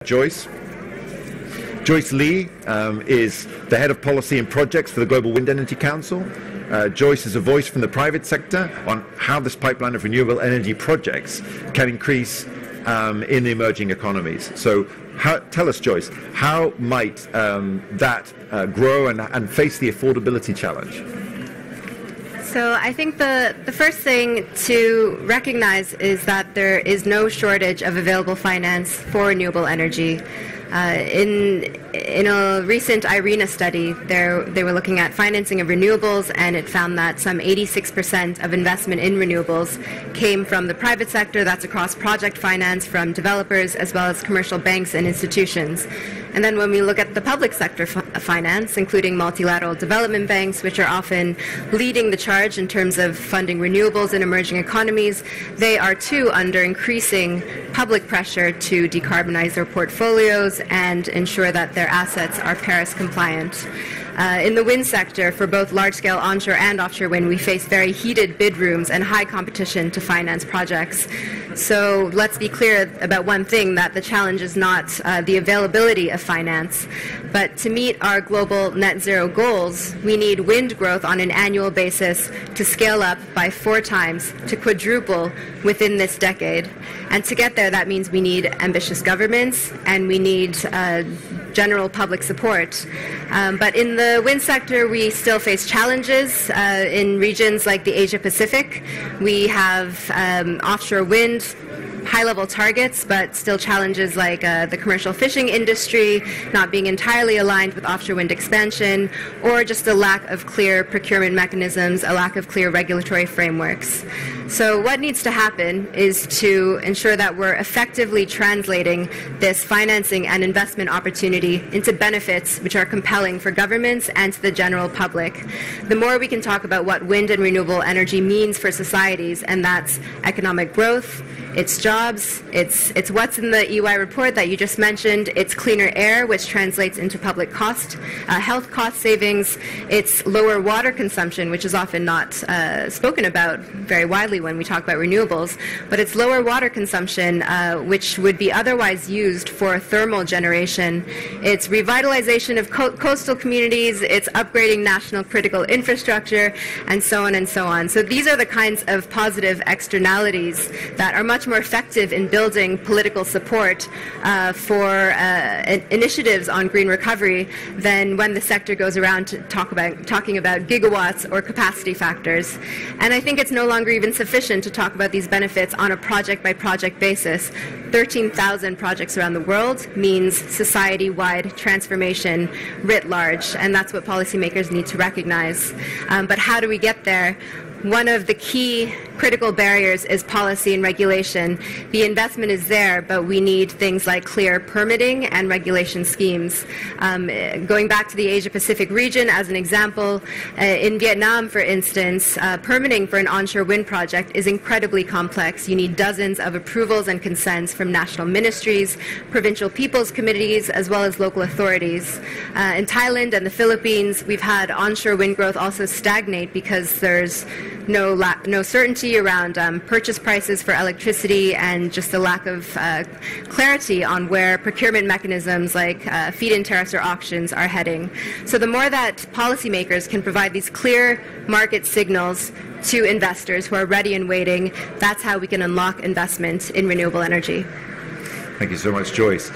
Joyce. Joyce Lee is the head of policy and projects for the Global Wind Energy Council. Joyce is a voice from the private sector on how this pipeline of renewable energy projects can increase in the emerging economies. So tell us, Joyce, how might that grow and face the affordability challenge? So I think the first thing to recognize is that there is no shortage of available finance for renewable energy. In a recent IRENA study, they were looking at financing of renewables, and it found that some 86% of investment in renewables came from the private sector. That's across project finance from developers as well as commercial banks and institutions. And then when we look at the public sector finance, including multilateral development banks, which are often leading the charge in terms of funding renewables in emerging economies, they are too under increasing public pressure to decarbonize their portfolios and ensure that their assets are Paris compliant. In the wind sector, for both large-scale onshore and offshore wind, we face very heated bid rooms and high competition to finance projects. So let's be clear about one thing, that the challenge is not the availability of finance, but to meet our global net zero goals, we need wind growth on an annual basis to scale up by 4 times, to quadruple within this decade. And to get there, that means we need ambitious governments and we need general public support. But in the wind sector, we still face challenges. In regions like the Asia Pacific, we have offshore wind, high-level targets, but still challenges like the commercial fishing industry not being entirely aligned with offshore wind expansion, or just a lack of clear procurement mechanisms, a lack of clear regulatory frameworks. So what needs to happen is to ensure that we're effectively translating this financing and investment opportunity into benefits which are compelling for governments and to the general public. The more we can talk about what wind and renewable energy means for societies, and that's economic growth, it's jobs, it's what's in the EY report that you just mentioned, it's cleaner air, which translates into public health cost savings, it's lower water consumption, which is often not spoken about very widely when we talk about renewables, but it's lower water consumption, which would be otherwise used for thermal generation. It's revitalization of coastal communities, it's upgrading national critical infrastructure, and so on and so on. So these are the kinds of positive externalities that are much more effective in building political support for initiatives on green recovery than when the sector goes around to talking about gigawatts or capacity factors. And I think it's no longer even sufficient to talk about these benefits on a project-by-project basis. 13,000 projects around the world means society-wide transformation writ large, and that's what policymakers need to recognize. But how do we get there? One of the key critical barriers is policy and regulation. The investment is there, but we need things like clear permitting and regulation schemes. Going back to the Asia-Pacific region as an example, in Vietnam, for instance, permitting for an onshore wind project is incredibly complex. You need dozens of approvals and consents from national ministries, provincial people's committees, as well as local authorities. In Thailand and the Philippines, we've had onshore wind growth also stagnate because there's no certainty around purchase prices for electricity and just a lack of clarity on where procurement mechanisms like feed-in tariffs or auctions are heading. So the more that policymakers can provide these clear market signals to investors who are ready and waiting, that's how we can unlock investment in renewable energy. Thank you so much, Joyce.